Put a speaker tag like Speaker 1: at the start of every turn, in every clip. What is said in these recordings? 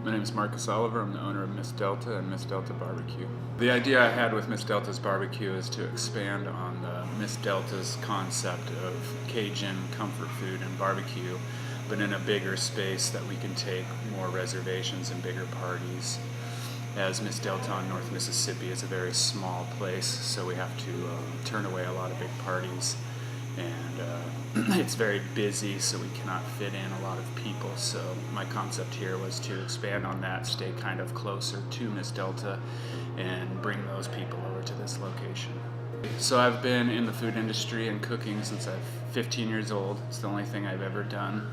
Speaker 1: My name is Marcus Oliver. I'm the owner of Miss Delta and Miss Delta Barbecue. The idea I had with Miss Delta's Barbecue is to expand on the Miss Delta's concept of Cajun comfort food and barbecue, but in a bigger space that we can take more reservations and bigger parties. As Miss Delta on North Mississippi is a very small place, so we have to turn away a lot of big parties. And it's very busy, so we cannot fit in a lot of people. So my concept here was to expand on that, stay kind of closer to Miss Delta, and bring those people over to this location. So I've been in the food industry and cooking since I'm 15 years old. It's the only thing I've ever done.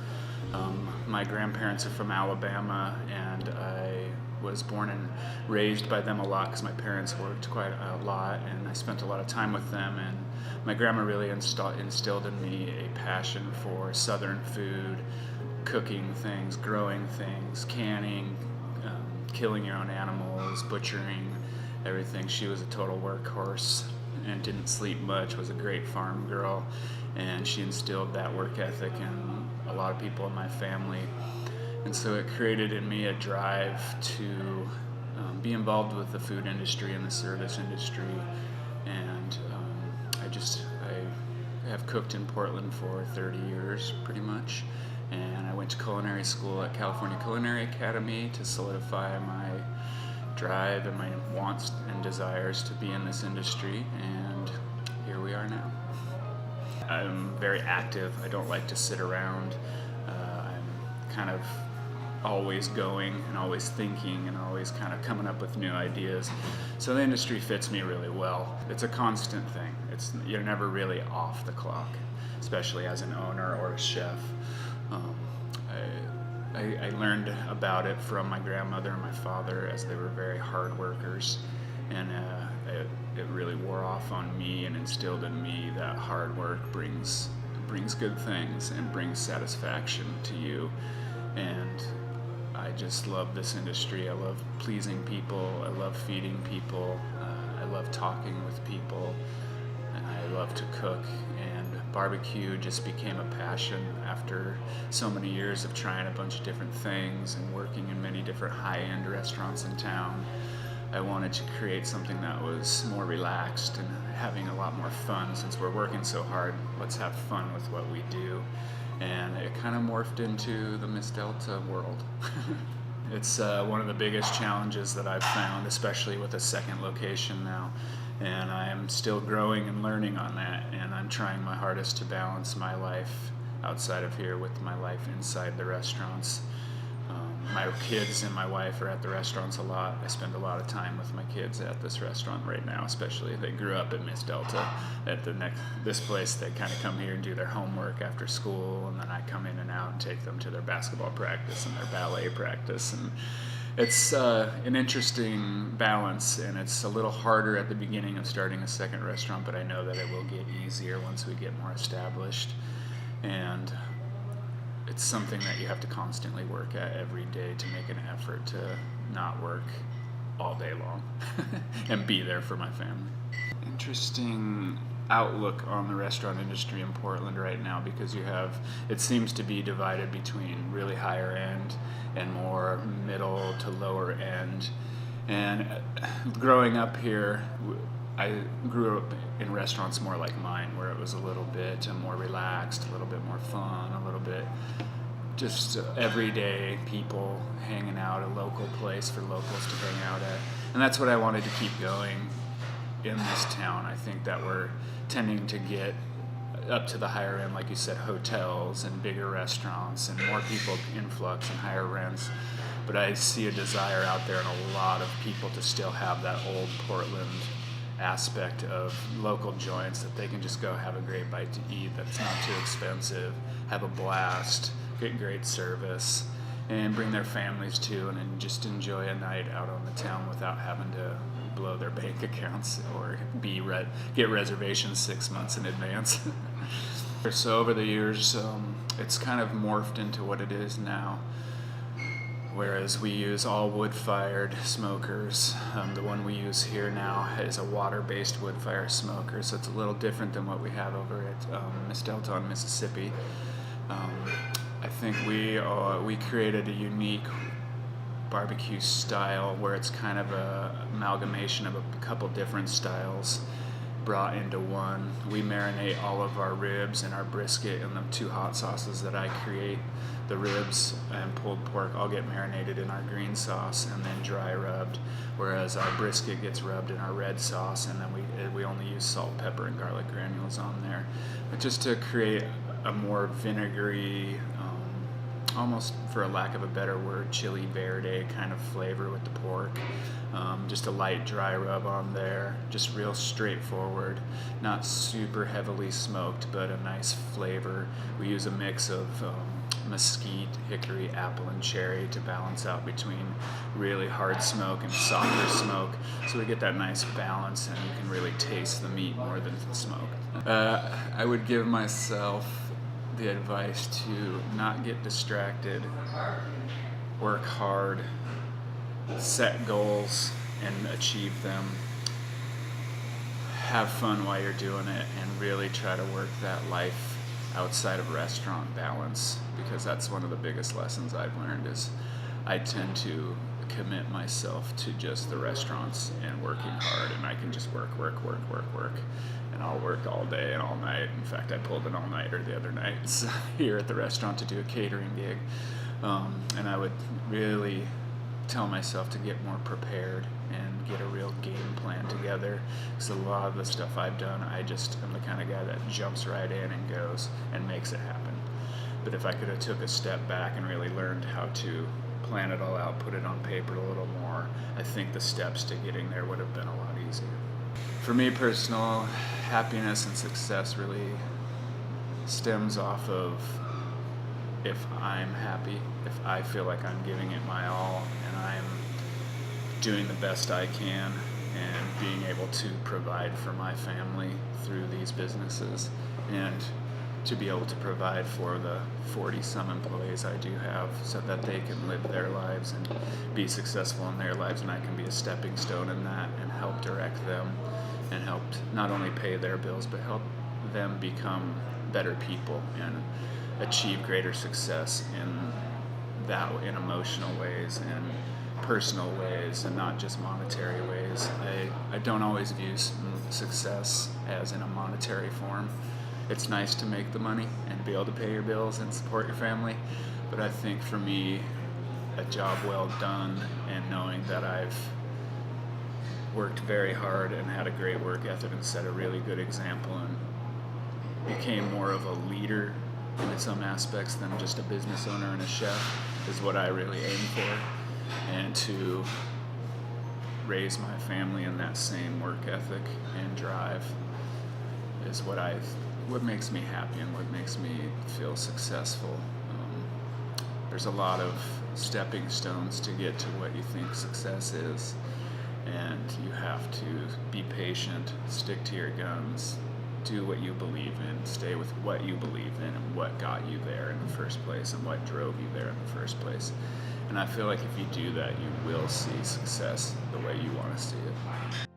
Speaker 1: My grandparents are from Alabama, and I was born and raised by them a lot because my parents worked quite a lot, and I spent a lot of time with them. And my grandma really instilled in me a passion for Southern food, cooking things, growing things, canning, killing your own animals, butchering, everything. She was a total workhorse and didn't sleep much, was a great farm girl, and she instilled that work ethic in a lot of people in my family. And so it created in me a drive to be involved with the food industry and the service industry. And I have cooked in Portland for 30 years, pretty much. And I went to culinary school at California Culinary Academy to solidify my drive and my wants and desires to be in this industry. And here we are now. I'm very active. I don't like to sit around. I'm kind of always going and always thinking and always kind of coming up with new ideas. So the industry fits me really well. It's a constant thing. You're never really off the clock, especially as an owner or a chef. I learned about it from my grandmother and my father, as they were very hard workers, and it really wore off on me and instilled in me that hard work brings good things and brings satisfaction to you. And I just love this industry. I love pleasing people. I love feeding people. I love talking with people. And I love to cook. And barbecue just became a passion after so many years of trying a bunch of different things and working in many different high-end restaurants in town. I wanted to create something that was more relaxed and having a lot more fun. Since we're working so hard, let's have fun with what we do. And it kind of morphed into the Miss Delta world. It's one of the biggest challenges that I've found, especially with a second location now. And I am still growing and learning on that, and I'm trying my hardest to balance my life outside of here with my life inside the restaurants. My kids and my wife are at the restaurants a lot. I spend a lot of time with my kids at this restaurant right now, especially. They grew up at Miss Delta. At this place, they kind of come here and do their homework after school, and then I come in and out and take them to their basketball practice and their ballet practice. And it's an interesting balance, and it's a little harder at the beginning of starting a second restaurant, but I know that it will get easier once we get more established. And it's something that you have to constantly work at every day to make an effort to not work all day long and be there for my family. Interesting outlook on the restaurant industry in Portland right now, because it seems to be divided between really higher end and more middle to lower end. And growing up here, I grew up in restaurants more like mine, where it was a little bit more relaxed, a little bit more fun, a little bit just everyday people hanging out, a local place for locals to hang out at. And that's what I wanted to keep going in this town. I think that we're tending to get up to the higher end, like you said, hotels and bigger restaurants and more people influx and higher rents. But I see a desire out there in a lot of people to still have that old Portland aspect of local joints that they can just go have a great bite to eat, that's not too expensive, have a blast, get great service, and bring their families to and then just enjoy a night out on the town without having to blow their bank accounts or get reservations 6 months in advance. So over the years, it's kind of morphed into what it is now. Whereas we use all wood-fired smokers. The one we use here now is a water-based wood-fire smoker, so it's a little different than what we have over at Miss Delta on Mississippi. I think we created a unique barbecue style where it's kind of a amalgamation of a couple different styles brought into one. We marinate all of our ribs and our brisket in the 2 hot sauces that I create. The ribs and pulled pork all get marinated in our green sauce and then dry rubbed, whereas our brisket gets rubbed in our red sauce, and then we only use salt, pepper, and garlic granules on there. But just to create a more vinegary, almost, for a lack of a better word, chili verde kind of flavor with the pork. Just a light dry rub on there, just real straightforward, not super heavily smoked, but a nice flavor. We use a mix of mesquite, hickory, apple, and cherry to balance out between really hard smoke and softer smoke, so we get that nice balance, and you can really taste the meat more than the smoke. I would give myself the advice to not get distracted, work hard, set goals and achieve them, have fun while you're doing it, and really try to work that life outside of restaurant balance, because that's one of the biggest lessons I've learned. Is I tend to commit myself to just the restaurants and working hard, and I can just work, and I'll work all day and all night. In fact, I pulled an all-nighter the other night here at the restaurant to do a catering gig, and I would really tell myself to get more prepared and get a real game plan together, because a lot of the stuff I've done, I just am the kind of guy that jumps right in and goes and makes it happen. But if I could have took a step back and really learned how to plan it all out, put it on paper a little more, I think the steps to getting there would have been a lot easier. For me, personal happiness and success really stems off of if I'm happy, if I feel like I'm giving it my all and I'm doing the best I can and being able to provide for my family through these businesses, and to be able to provide for the 40-some employees I do have, so that they can live their lives and be successful in their lives, and I can be a stepping stone in that and help direct them and help not only pay their bills but help them become better people and achieve greater success in emotional ways and personal ways, and not just monetary ways. I don't always view success as in a monetary form. It's nice to make the money and be able to pay your bills and support your family, but I think for me, a job well done and knowing that I've worked very hard and had a great work ethic and set a really good example and became more of a leader in some aspects than just a business owner and a chef, is what I really aim for. And to raise my family in that same work ethic and drive is what makes me happy and what makes me feel successful. There's a lot of stepping stones to get to what you think success is, and you have to be patient, stick to your guns, do what you believe in, stay with what you believe in and what got you there in the first place and what drove you there in the first place. And I feel like if you do that, you will see success the way you want to see it.